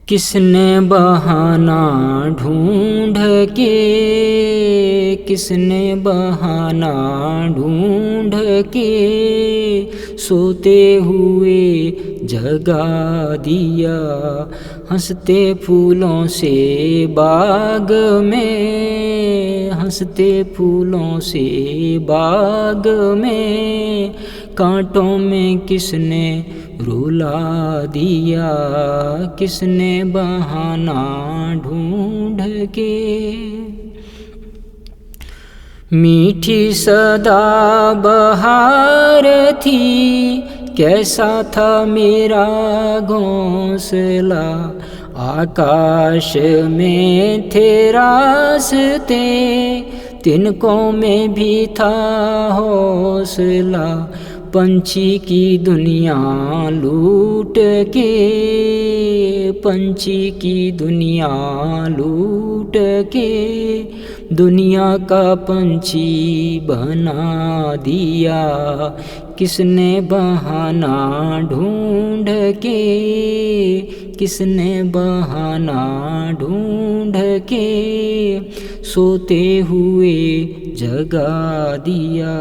किसने बहाना ढूंढ के, किसने बहाना ढूंढ के सोते हुए जगा दिया। हंसते फूलों से बाग में, हंसते फूलों से बाग में कांटों में किसने रुला दिया। किसने बहाना ढूंढ के। मीठी सदा बहार थी, कैसा था मेरा घोंसला। आकाश में थे रास्ते, तिनकों में भी था हौसला। पंछी की दुनिया लूट के, पंछी की दुनिया लूट के दुनिया का पंछी बना दिया। किसने बहाना ढूंढ के, किसने बहाना ढूंढ के सोते हुए जगा दिया।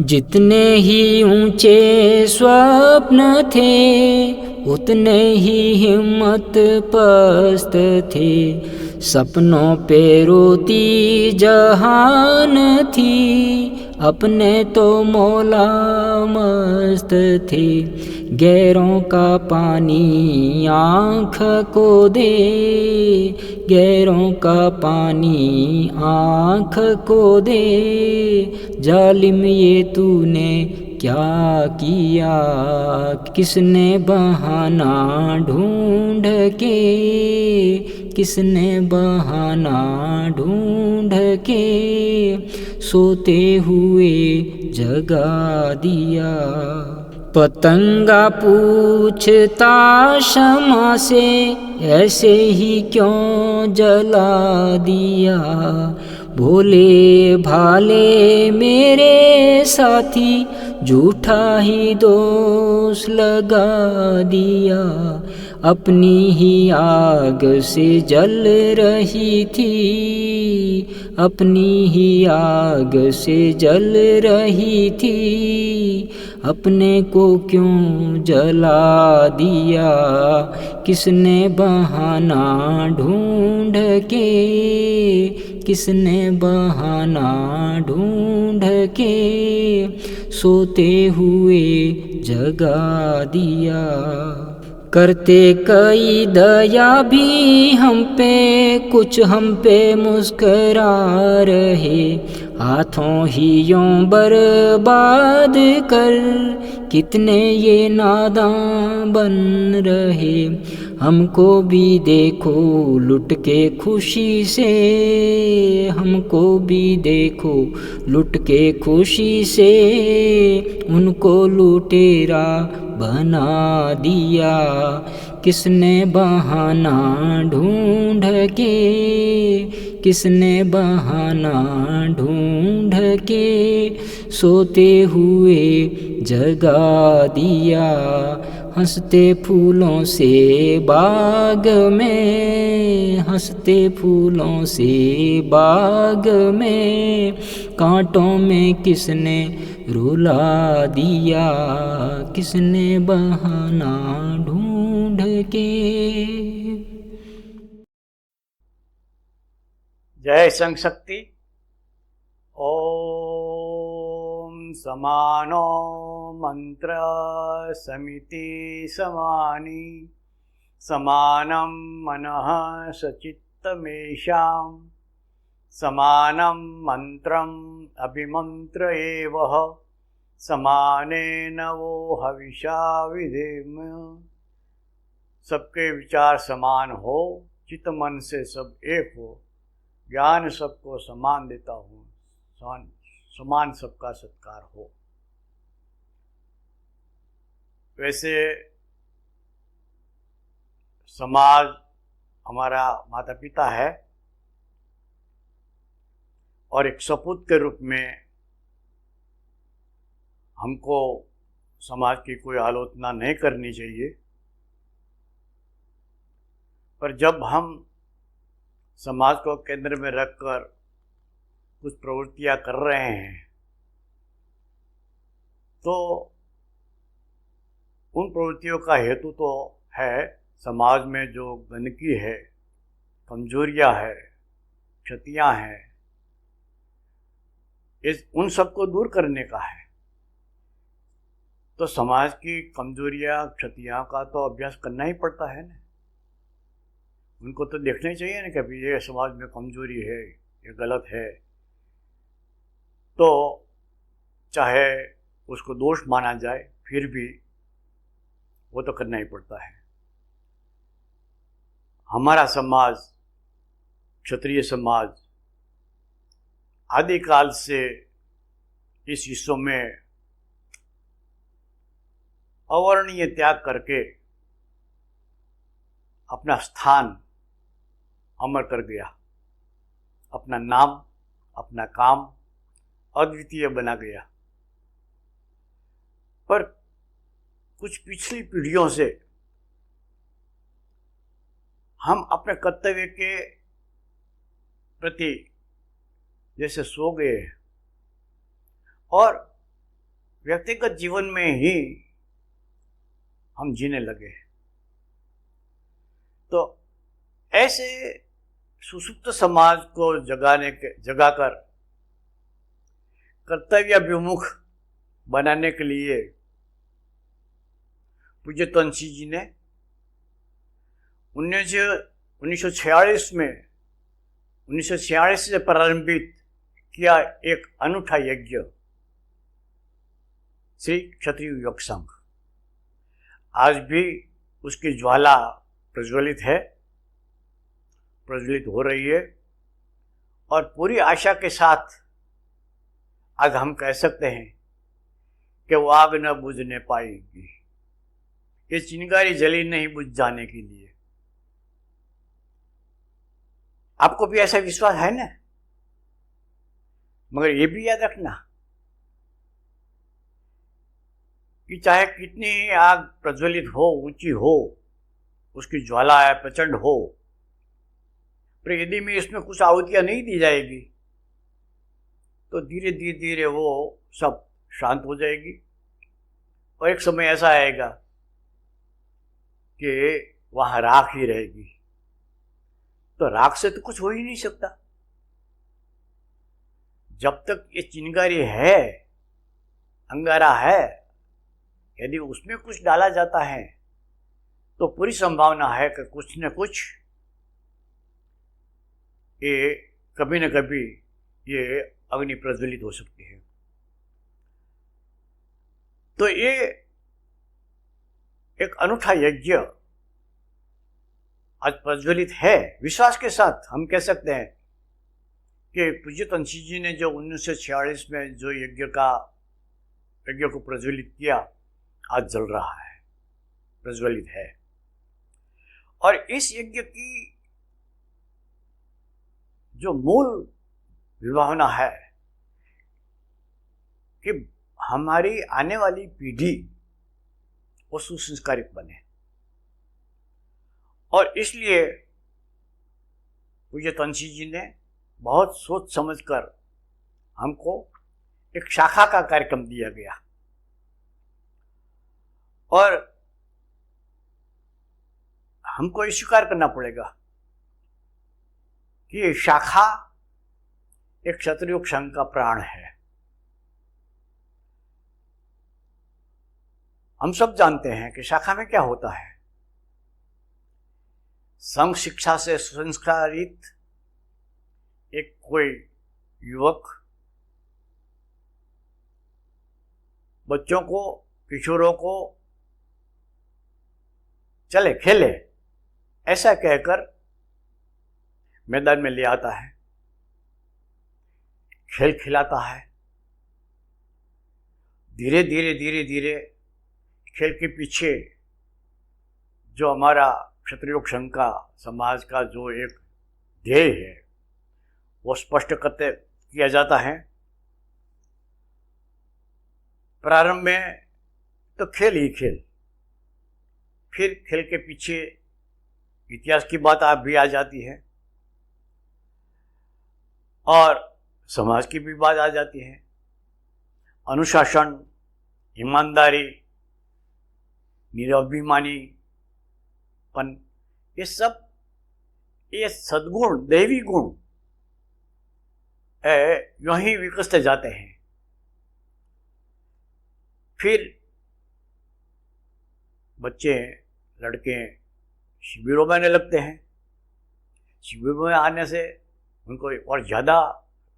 जितने ही ऊंचे स्वप्न थे, उतने ही हिम्मत पस्त थे। सपनों पे रोती जहान थी, अपने तो मौला मस्त थे। गैरों का पानी आँख को दे, गैरों का पानी आँख को दे। जालिम ये तूने क्या किया। किसने बहाना ढूंढ के, किसने बहाना ढूंढ के सोते हुए जगा दिया। पतंगा पूछता शमा से, ऐसे ही क्यों जला दिया। भोले भाले मेरे साथी, झूठा ही दोष लगा दिया। अपनी ही आग से जल रही थी, अपनी ही आग से जल रही थी। अपने को क्यों जला दिया। किसने बहाना ढूंढ के, किसने बहाना ढूंढ के सोते हुए जगा दिया। करते कई दया भी हम पे, कुछ हम पे मुस्करा रहे। हाथों ही यों बर्बाद कर कितने ये नादां बन रहे। हमको भी देखो लुट के खुशी से, हमको भी देखो लुट के खुशी से। उनको लुटेरा बना दिया। किसने बहाना ढूंढ के, किसने बहाना ढूंढ के सोते हुए जगा दिया। हंसते फूलों से बाग में, हंसते फूलों से बाग में कांटों में किसने रुला दिया। किसने बहाना ढूंढ के। जय संघ शक्ति। ओम समानो मंत्र समिति समानी, समानं मनः सचित्तमेषां, समानं मंत्रम् अभिमंत्र एवः, समानेन वो हविषा विधेम। सबके विचार समान हो, चित्त मन से सब एक हो, ज्ञान सबको समान देता हूँ, समान सबका सत्कार हो। वैसे समाज हमारा माता पिता है और एक सपूत के रूप में हमको समाज की कोई आलोचना नहीं करनी चाहिए। पर जब हम समाज को केंद्र में रखकर कुछ प्रवृत्तियां कर रहे हैं तो उन प्रवृत्तियों का हेतु तो है समाज में जो गंदगी है, कमजोरियां है, क्षतियां हैं, उन सबको दूर करने का है। तो समाज की कमजोरियां, क्षतियां का तो अभ्यास करना ही पड़ता है ना। उनको तो देखना ही चाहिए ना कि अभी ये समाज में कमजोरी है, ये गलत है, तो चाहे उसको दोष माना जाए फिर भी वो तो करना ही पड़ता है। हमारा समाज, क्षत्रिय समाज, आदिकाल से इस विश्व में अवर्णनीय त्याग करके अपना स्थान अमर कर गया, अपना नाम, अपना काम अद्वितीय बना गया। पर कुछ पिछली पीढ़ियों से हम अपने कर्तव्य के प्रति जैसे सो गए और व्यक्तिगत जीवन में ही हम जीने लगे। तो ऐसे सुसुप्त समाज को जगाकर कर्तव्याभिमुख बनाने के लिए पूज्य तुलसी जी ने 1946 से प्रारंभित किया एक अनूठा यज्ञ श्री क्षत्रिय योग संघ। आज भी उसकी ज्वाला प्रज्वलित हो रही है और पूरी आशा के साथ आज हम कह सकते हैं कि वो आग न बुझने पाएगी, ये चिंगारी जली नहीं बुझ जाने के लिए। आपको भी ऐसा विश्वास है ना? मगर ये भी याद रखना कि चाहे कितनी आग प्रज्वलित हो, ऊंची हो, उसकी ज्वाला है प्रचंड हो, पर यदि में इसमें कुछ आहुतियां नहीं दी जाएगी तो धीरे धीरे वो सब शांत हो जाएगी और एक समय ऐसा आएगा कि वहां राख ही रहेगी। तो राख से तो कुछ हो ही नहीं सकता। जब तक ये चिंगारी है, अंगारा है, यदि उसमें कुछ डाला जाता है तो पूरी संभावना है कि कुछ न कुछ ये कभी न कभी ये अग्नि प्रज्वलित हो सकती है। तो ये एक अनूठा यज्ञ आज प्रज्वलित है। विश्वास के साथ हम कह सकते हैं कि पूज्य तुलसी जी ने जो 1946 में जो यज्ञ को प्रज्वलित किया, आज जल रहा है, प्रज्वलित है। और इस यज्ञ की जो मूल विभावना है कि हमारी आने वाली पीढ़ी वो सुसंस्कारित बने, और इसलिए पूज्य तुलसी जी ने बहुत सोच समझकर हमको एक शाखा का कार्यक्रम दिया गया। और हमको ये स्वीकार करना पड़ेगा कि ये शाखा एक क्षत्रिय संघ का प्राण है। हम सब जानते हैं कि शाखा में क्या होता है। संघ शिक्षा से सुसंस्कारित एक कोई युवक बच्चों को, किशोरों को चले खेले ऐसा कहकर मैदान में ले आता है, खेल खिलाता है। धीरे धीरे खेल के पीछे जो हमारा क्षत्रिय संघ का, समाज का जो एक ध्येय है वो स्पष्ट करते किया जाता है। प्रारंभ में तो खेल ही खेल, फिर खेल के पीछे इतिहास की बात आप भी आ जाती है और समाज की भी बात आ जाती है। अनुशासन, ईमानदारी, निराभिमानीपन, ये सद्गुण, दैवी गुण यूं ही विकसते जाते हैं। फिर बच्चे, लड़के शिविरों में आने लगते हैं। शिविरों में आने से उनको और ज़्यादा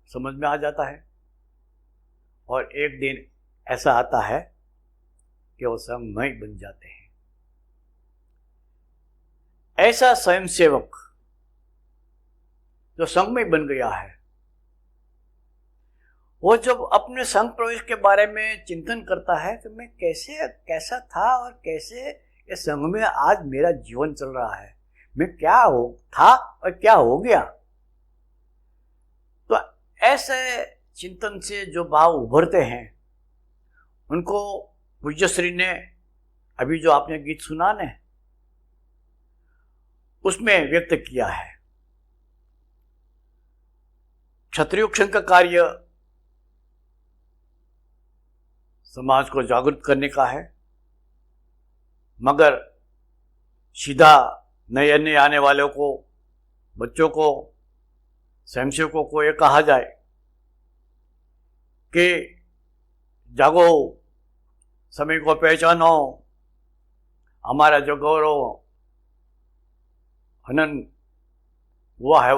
समझ में आ जाता है और एक दिन ऐसा आता है कि वो संघमय बन जाते हैं। ऐसा स्वयंसेवक जो संघमय बन गया है, वो जब अपने संघ प्रवेश के बारे में चिंतन करता है कि मैं कैसा था और कैसे ये संघ में आज मेरा जीवन चल रहा है, मैं क्या था और क्या हो गया, तो ऐसे चिंतन से जो भाव उभरते हैं उनको पूज्यश्री ने अभी जो आपने गीत सुना ने उसमें व्यक्त किया है। क्षत्रियोक्षण का कार्य समाज को जागरूक करने का है, मगर सीधा नए नए आने वालों को, बच्चों को, स्वयंसेवकों को ये कहा जाए कि जागो, समय को पहचानो, हमारा जो गौरव हनन हुआ है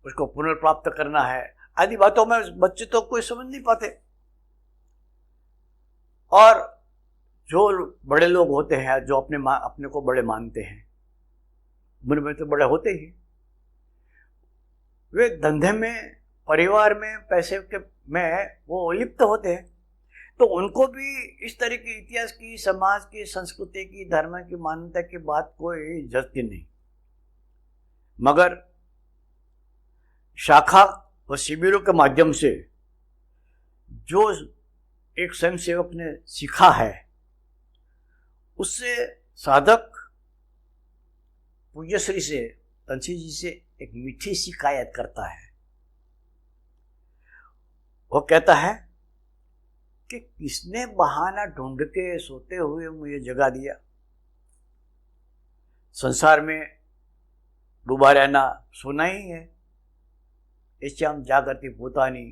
उसको पुनर्प्राप्त करना है, आदि बातों में बच्चे तो कोई समझ नहीं पाते। और जो बड़े लोग होते हैं, जो अपने को बड़े मानते हैं, उम्र में तो बड़े होते ही, वे धंधे में, परिवार में, पैसे में वो लिप्त होते हैं, तो उनको भी इस तरह की इतिहास की, समाज की, संस्कृति की, धर्म की मान्यता की बात कोई जचती नहीं। मगर शाखा व शिविरों के माध्यम से जो एक स्वयंसेवक ने सीखा है, उससे साधक पूज्यश्री से, तंसी जी से एक मीठी शिकायत करता है। वो कहता है कि किसने बहाना ढूंढ के सोते हुए मुझे जगा दिया। संसार में डूबा रहना सोना ही है। इच्छाम जागृति भूतानी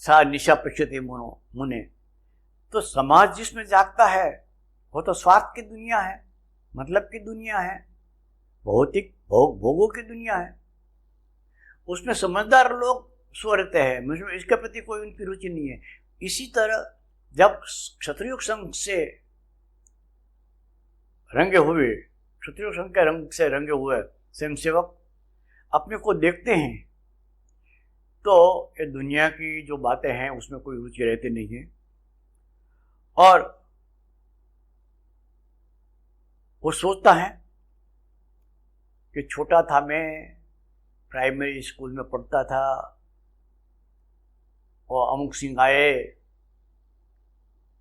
सा निशा पश्यति मुने। तो समाज जिसमें जागता है वो तो स्वार्थ की दुनिया है, मतलब की दुनिया है, भौतिक भोगों की दुनिया है। उसमें समझदार लोग सो रहते हैं, मुझे इसके प्रति कोई उनकी रुचि नहीं है। इसी तरह जब क्षत्रिय संघ से रंगे हुए, क्षत्रिय संघ के रंग से रंगे हुए स्वयंसेवक अपने को देखते हैं तो ये दुनिया की जो बातें हैं उसमें कोई रुचि रहती नहीं है। और वो सोचता है कि छोटा था मैं, प्राइमरी स्कूल में पढ़ता था और अमुक सिंह आए,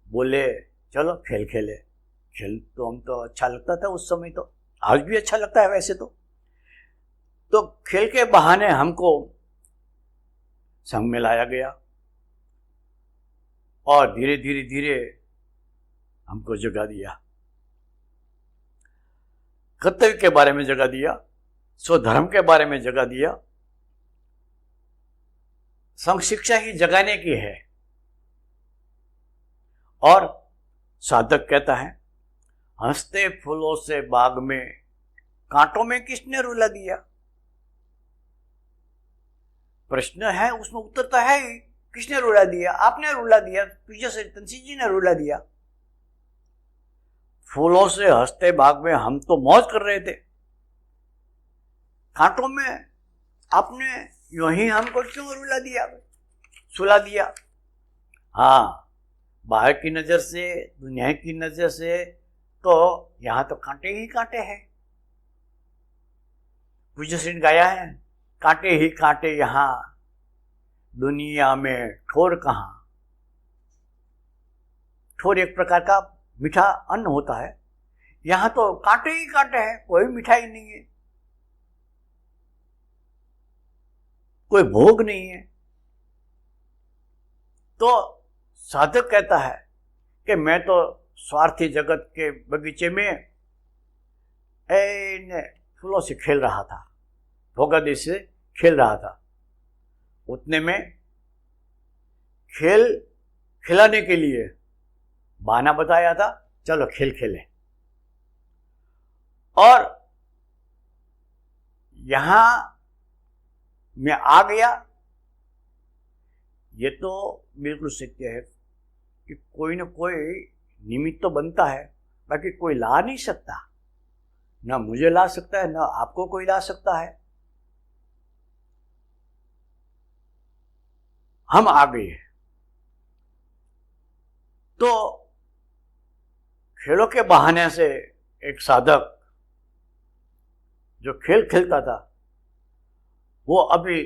बोले चलो खेल खेले। खेल तो हम तो अच्छा लगता था उस समय, तो आज भी अच्छा लगता है वैसे तो खेल के बहाने हमको संघ में लाया गया और धीरे धीरे धीरे हमको जगा दिया, कर्तव्य के बारे में जगा दिया, स्वधर्म के बारे में जगा दिया। संघ शिक्षा ही जगाने की है। और साधक कहता है, हंसते फूलों से बाग में कांटों में किसने रुला दिया। प्रश्न है, उसमें उत्तर तो है ही, किसने रुला दिया? आपने रुला दिया, पीछे से तंसी जी ने रुला दिया। फूलों से हंसते बाग में हम तो मौज कर रहे थे, कांटों में आपने यूं ही हमको क्यों रुला दिया, सुला दिया। हाँ, बाहर की नजर से, दुनिया की नजर से तो यहां तो कांटे ही कांटे हैं। पूज्यश्री ने गाया है, कांटे ही कांटे यहां दुनिया में ठोर कहां। ठोर एक प्रकार का मीठा अन्न होता है, यहां तो कांटे ही कांटे हैं, कोई मिठाई नहीं है, कोई भोग नहीं है। तो साधक कहता है कि मैं तो स्वार्थी जगत के बगीचे में फूलों से खेल रहा था, भोगादि से खेल रहा था। उतने में खिलाने के लिए बहाना बताया था, चलो खेल खेले। और यहां मैं आ गया। ये तो बिल्कुल सत्य है कि कोई ना कोई निमित्त तो बनता है, बाकी कोई ला नहीं सकता, ना मुझे ला सकता है, ना आपको कोई ला सकता है। हम आ गए। तो खेलों के बहाने से एक साधक जो खेल खेलता था, वो अभी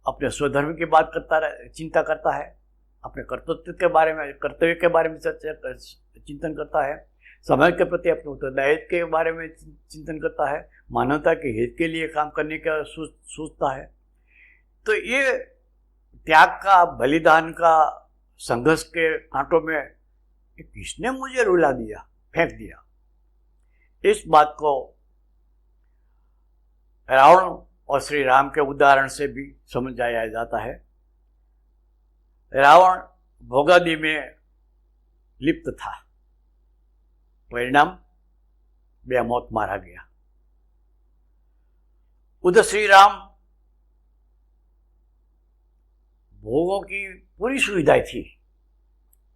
अपने स्वधर्म की बात चिंता करता है, अपने कर्तव्य के बारे में चिंतन करता है, समाज के प्रति अपने उत्तरदायित्व के बारे में चिंतन करता है, मानवता के हित के लिए काम करने का सोचता है। तो ये त्याग का, बलिदान का, संघर्ष के कांटों में किसने मुझे रुला दिया, फेंक दिया, इस बात को रावण और श्री राम के उदाहरण से भी समझाया जाता है। रावण भोगादि में लिप्त था, परिणाम बेमौत मारा गया। उधर श्री राम भोगों की पूरी सुविधाएं थी,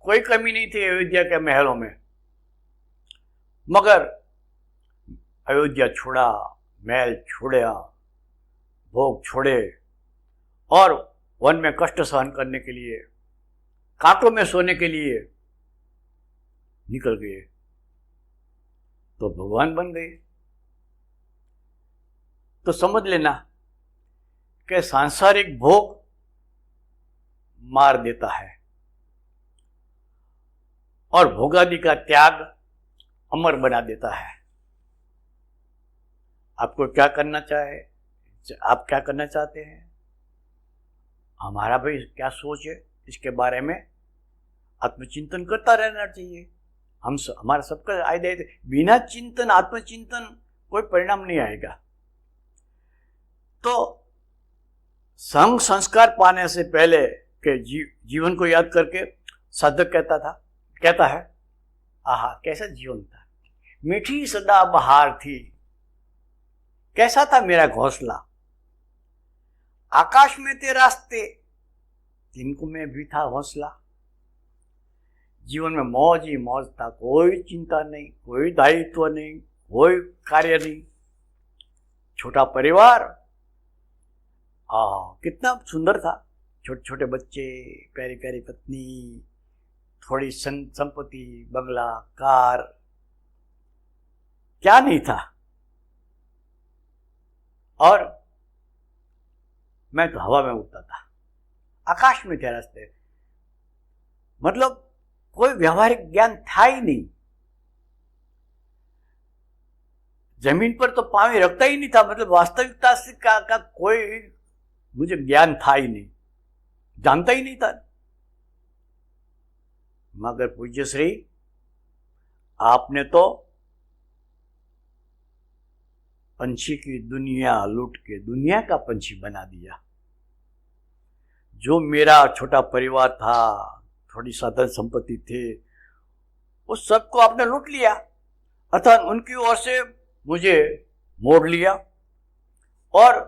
कोई कमी नहीं थी अयोध्या के महलों में, मगर अयोध्या छोड़ा, महल छोड़ा, भोग छोड़े और वन में कष्ट सहन करने के लिए, कांटों में सोने के लिए निकल गए, तो भगवान बन गए। तो समझ लेना कि सांसारिक भोग मार देता है और भोगादि का त्याग अमर बना देता है। आपको क्या करना चाहे, आप क्या करना चाहते हैं, हमारा भाई क्या सोच है, इसके बारे में आत्मचिंतन करता रहना चाहिए। हमारा सबका आइडिया, बिना चिंतन, आत्मचिंतन कोई परिणाम नहीं आएगा। तो संग संस्कार पाने से पहले के जीवन को याद करके साधक कहता है, आहा कैसा जीवन था, मीठी सदा बहार थी, कैसा था मेरा घोंसला, आकाश में थे रास्ते, तिनको में भी था हौसला। जीवन में मौज ही मौज था, कोई चिंता नहीं, कोई दायित्व नहीं, कोई कार्य नहीं, छोटा परिवार, कितना सुंदर था, छोटे छोटे बच्चे, प्यारी प्यारी पत्नी, थोड़ी संपत्ति, बंगला, कार, क्या नहीं था। और मैं तो हवा में उड़ता था, आकाश में थे रास्ते, मतलब कोई व्यावहारिक ज्ञान था ही नहीं, जमीन पर तो पांव रखता ही नहीं था, मतलब वास्तविकता से का कोई मुझे ज्ञान था ही नहीं, जानता ही नहीं था। मगर पूज्य श्री आपने तो पंछी की दुनिया लूट के दुनिया का पंछी बना दिया। जो मेरा छोटा परिवार था, थोड़ी साधन संपत्ति थे, उस सबको आपने लूट लिया, अर्थात उनकी ओर से मुझे मोड़ लिया और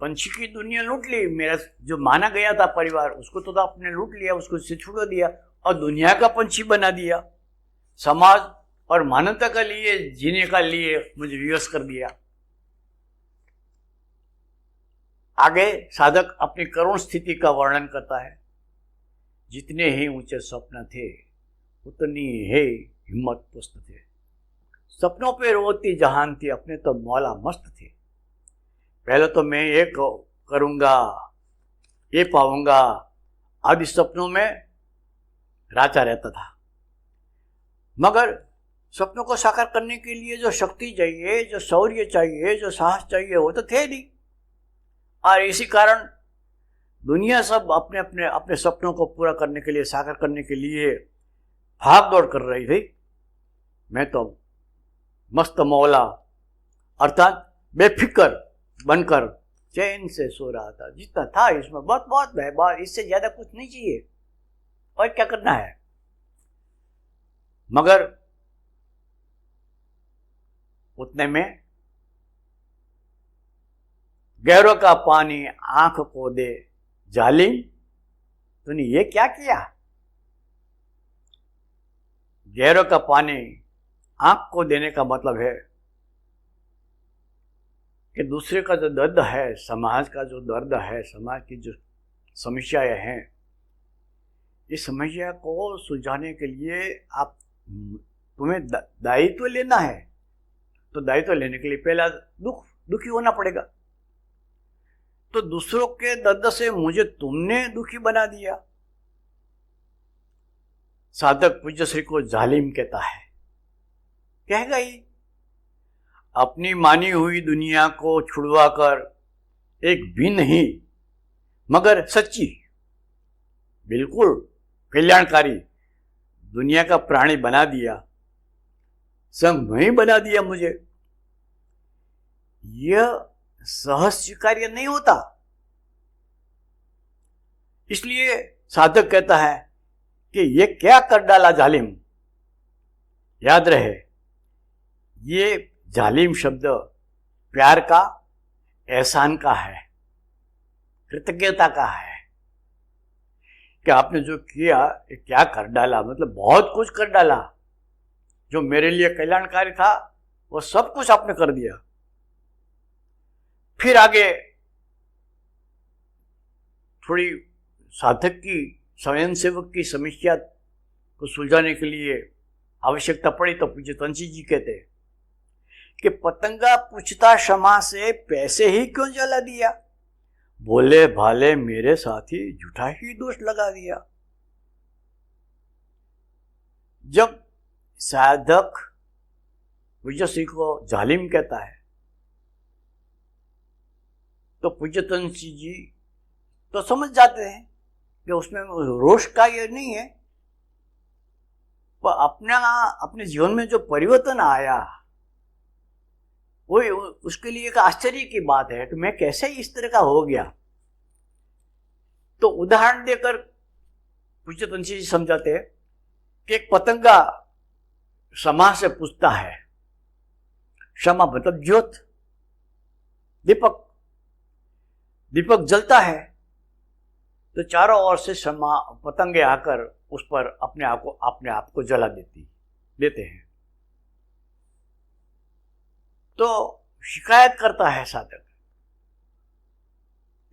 पंछी की दुनिया लूट ली। मेरा जो माना गया था परिवार, उसको तो आपने लूट लिया, उसको से छुड़ा दिया और दुनिया का पंछी बना दिया। समाज और मानवता का लिए, जीने का लिए मुझे विवश कर दिया। आगे साधक अपनी करुण स्थिति का वर्णन करता है। जितने ही ऊंचे स्वप्न थे, उतनी ही हिम्मत पुस्त थे। सपनों पे रोती जहान थी, अपने तो मौला मस्त थे। पहले तो मैं ये करूंगा, ये पाऊंगा, आदि सपनों में राचा रहता था। मगर सपनों को साकार करने के लिए जो शक्ति चाहिए, जो शौर्य चाहिए, जो साहस चाहिए, वो तो थे नहीं। और इसी कारण दुनिया सब अपने अपने अपने सपनों को पूरा करने के लिए, साकार करने के लिए भाग दौड़ कर रही थी। मैं तो मस्त मौला अर्थात बेफिक्र बनकर चैन से सो रहा था। जितना था इसमें बहुत बहुत है, इससे ज्यादा कुछ नहीं चाहिए, और क्या करना है। मगर उतने में गहरों का पानी आंख को दे जालिम, तूने ये क्या किया। गहरों का पानी आंख को देने का मतलब है कि दूसरे का जो दर्द है, समाज का जो दर्द है, समाज की जो समस्याएं हैं, इस समस्या को सुलझाने के लिए तुम्हें दायित्व लेना है। तो दायित्व लेने के लिए पहला दुखी होना पड़ेगा। तो दूसरों के दर्द से मुझे तुमने दुखी बना दिया। साधक पूज्य श्री को जालिम कहता है, कहेगा ही। अपनी मानी हुई दुनिया को छुड़वा कर एक भी नहीं मगर सच्ची, बिल्कुल कल्याणकारी दुनिया का प्राणी बना दिया, संग में बना दिया मुझे। यह सहज स्वीकार्य नहीं होता। इसलिए साधक कहता है कि ये क्या कर डाला जालिम। याद रहे, ये जालिम शब्द प्यार का, एहसान का है, कृतज्ञता का है। कि आपने जो किया ये क्या कर डाला, मतलब बहुत कुछ कर डाला। जो मेरे लिए कल्याणकारी था वो सब कुछ आपने कर दिया। फिर आगे थोड़ी साधक की, स्वयंसेवक की समस्या को सुलझाने के लिए आवश्यकता पड़ी तो पूज्य तंची जी कहते हैं कि पतंगा पूछता क्षमा से पैसे ही क्यों जला दिया, बोले भाले मेरे साथी झूठा ही दोष लगा दिया। जब साधक पूज्य श्री को जालिम कहता है तो पूज्य तंची जी तो समझ जाते हैं कि उसमें रोष का ये नहीं है, पर अपने जीवन में जो परिवर्तन आया वो उसके लिए एक आश्चर्य की बात है कि मैं कैसे इस तरह का हो गया। तो उदाहरण देकर पूज्य तंची जी समझाते हैं कि एक पतंगा क्षमा से पूछता है। क्षमा मतलब ज्योत, दीपक। दीपक जलता है तो चारों ओर से क्षमा पतंगे आकर उस पर अपने आप को जला देते हैं। तो शिकायत करता है साधक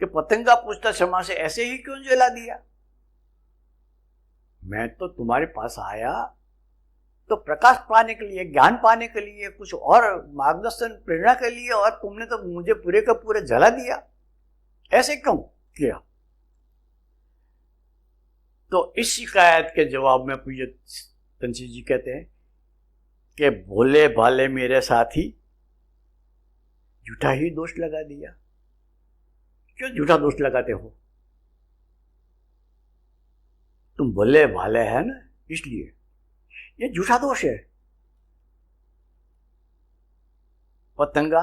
कि पतंगा पूछता क्षमा से ऐसे ही क्यों जला दिया। मैं तो तुम्हारे पास आया तो प्रकाश पाने के लिए, ज्ञान पाने के लिए, कुछ और मार्गदर्शन प्रेरणा के लिए, और तुमने तो मुझे पूरे का पूरे जला दिया। ऐसे क्यों किया। तो इस शिकायत के जवाब में पूज्य तंची जी कहते हैं कि भोले भाले मेरे साथी झूठा ही दोष लगा दिया। क्यों झूठा दोष लगाते हो। तुम भोले भाले है ना, इसलिए ये झूठा दोष है। पतंगा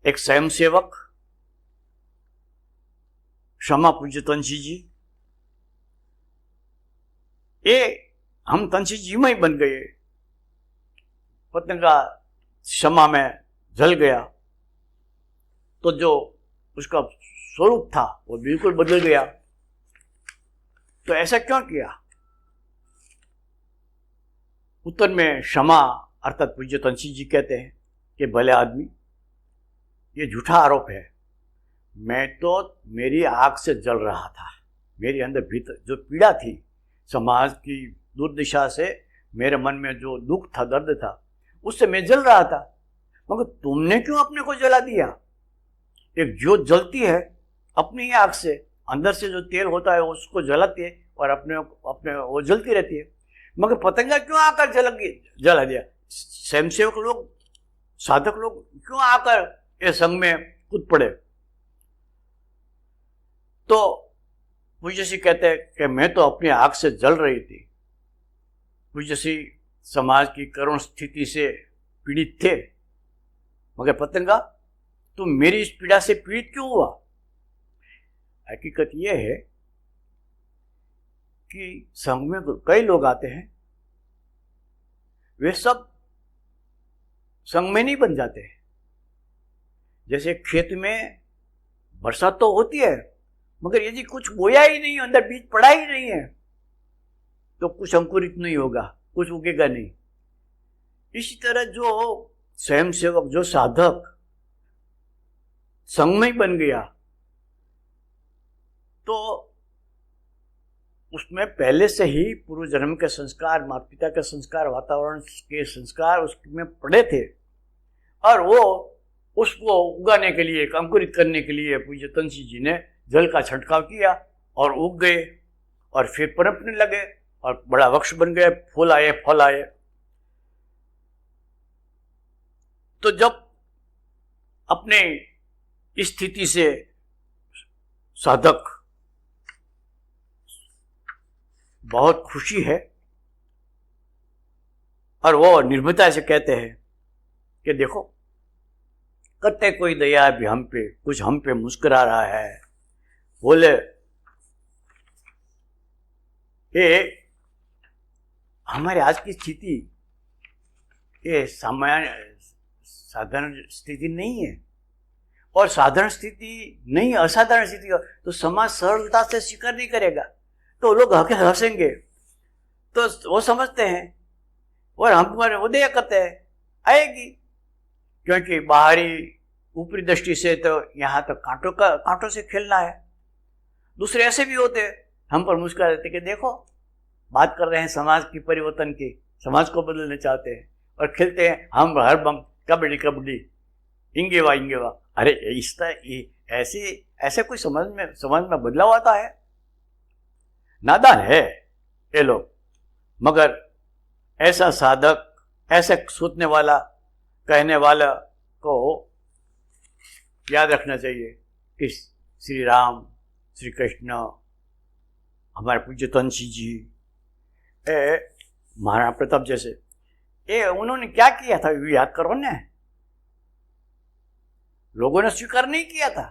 एक स्वयंसेवक, क्षमा पूज्य तंची जी, ये हम तंची जी में ही बन गए। पतंगा क्षमा में जल गया तो जो उसका स्वरूप था वो बिल्कुल बदल गया। तो ऐसा क्यों किया। उत्तर में क्षमा अर्थात पूज्य तंची जी कहते हैं कि भले आदमी, ये झूठा आरोप है। मैं तो मेरी आग से जल रहा था, मेरे अंदर भीतर जो पीड़ा थी, समाज की दुर्दशा से मेरे मन में जो दुख था, दर्द था, उससे मैं जल रहा था। मगर तुमने क्यों अपने को जला दिया। एक ज्योत जलती है अपनी ही आग से, अंदर से जो तेल होता है उसको जलाती है और अपने वो जलती रहती है। मगर पतंगा क्यों आकर जला दिया? स्वयंसेवक लोग, साधक लोग क्यों आकर ये संघ में कूद पड़े? तो पूज्य श्री कहते हैं कि मैं तो अपनी आग से जल रही थी। पूज्य श्री समाज की करुण स्थिति से पीड़ित थे, मगर पतंगा तुम मेरी इस पीड़ा से पीड़ित क्यों हुआ? हकीकत यह है कि संघ में कई लोग आते हैं, वे सब संघ में नहीं बन जाते। जैसे खेत में बरसात तो होती है, मगर यदि कुछ बोया ही नहीं, अंदर बीज पड़ा ही नहीं है, तो कुछ अंकुरित नहीं होगा, कुछ उगेगा नहीं। इसी तरह जो स्वयंसेवक, जो साधक संघ में ही बन गया, तो उसमें पहले से ही पूर्व जन्म के संस्कार, माता पिता के संस्कार, वातावरण के संस्कार उसमें पड़े थे, और वो उसको उगाने के लिए, अंकुरित करने के लिए पूज्य तुलसी जी ने जल का छिड़काव किया और उग गए और फिर पनपने लगे और बड़ा वृक्ष बन गए, फूल आए, फल आए। तो जब अपने स्थिति से साधक बहुत खुशी है और वो निर्भयता से कहते हैं कि देखो, करते कोई दया भी हम पे, कुछ हम पे मुस्कुरा रहा है। बोले ये हमारे आज की स्थिति ये साधारण स्थिति नहीं है, और साधारण स्थिति नहीं, असाधारण स्थिति हो तो समाज सरलता से स्वीकार नहीं करेगा, तो लोग हंसेंगे, तो वो समझते हैं और हम वो दया करते हैं, आएगी। क्योंकि बाहरी ऊपरी दृष्टि से तो यहाँ तो कांटों से खेलना है। दूसरे ऐसे भी होते, हम पर मुस्कुरा देते कि देखो, बात कर रहे हैं समाज की परिवर्तन की, समाज को बदलना चाहते हैं, और खेलते हैं हम हर बम कबड्डी कबड्डी, इंगेवा। अरे इस तरह ऐसे कोई समाज में बदलाव आता है? नादान है ये लोग। मगर ऐसा साधक, ऐसे सोचने वाला, कहने वाला को याद रखना चाहिए कि श्री राम, श्री कृष्ण, हमारे पूज्य तुलसी जी, महाराणा प्रताप जैसे, ये उन्होंने क्या किया था याद करो ना। लोगों ने स्वीकार नहीं किया था,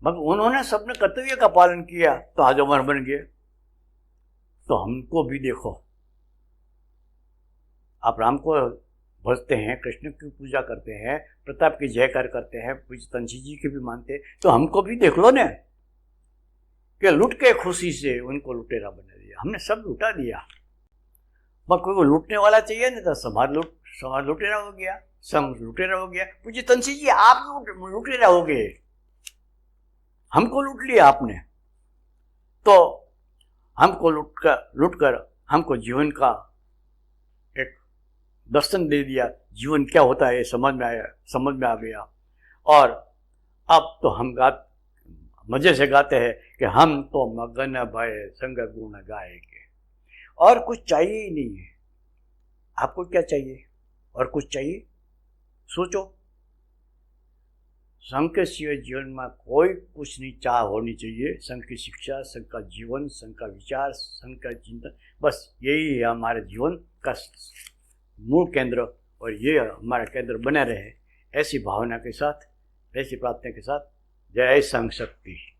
मगर उन्होंने सबने कर्तव्य का पालन किया तो आज अमर बन गए। तो हमको भी देखो, आप राम को भजते हैं, कृष्ण की पूजा करते हैं, प्रताप की जयकार करते हैं, पूज्य तुलसी जी की भी मानते हैं, तो हमको भी देख लो ना कि लूट के खुशी से उनको लुटेरा बना दिया। हमने सब लुटा दिया, मगर कोई लूटने वाला चाहिए नहीं था। समाज लुटेरा हो गया, संघ लुटेरा हो गया। पूज्य तुलसी जी आप लुटेरा हो गए, हमको लूट लिया आपने, तो हमको लूट कर हमको जीवन का एक दर्शन दे दिया। जीवन क्या होता है समझ में आ गया। और अब तो हम मजे से गाते हैं कि हम तो मगन भय संग गुण गाएंगे, और कुछ चाहिए ही नहीं है। आपको क्या चाहिए? और कुछ चाहिए? सोचो। संघ के सिवाय जीवन में कोई कुछ नहीं चाह होनी चाहिए। संघ की शिक्षा, संघ का जीवन, संघ का विचार, संघ का चिंतन, बस यही है हमारे जीवन का मूल केंद्र, और ये हमारा केंद्र बना रहे। ऐसी भावना के साथ, ऐसी प्रार्थना के साथ, जय संघ शक्ति।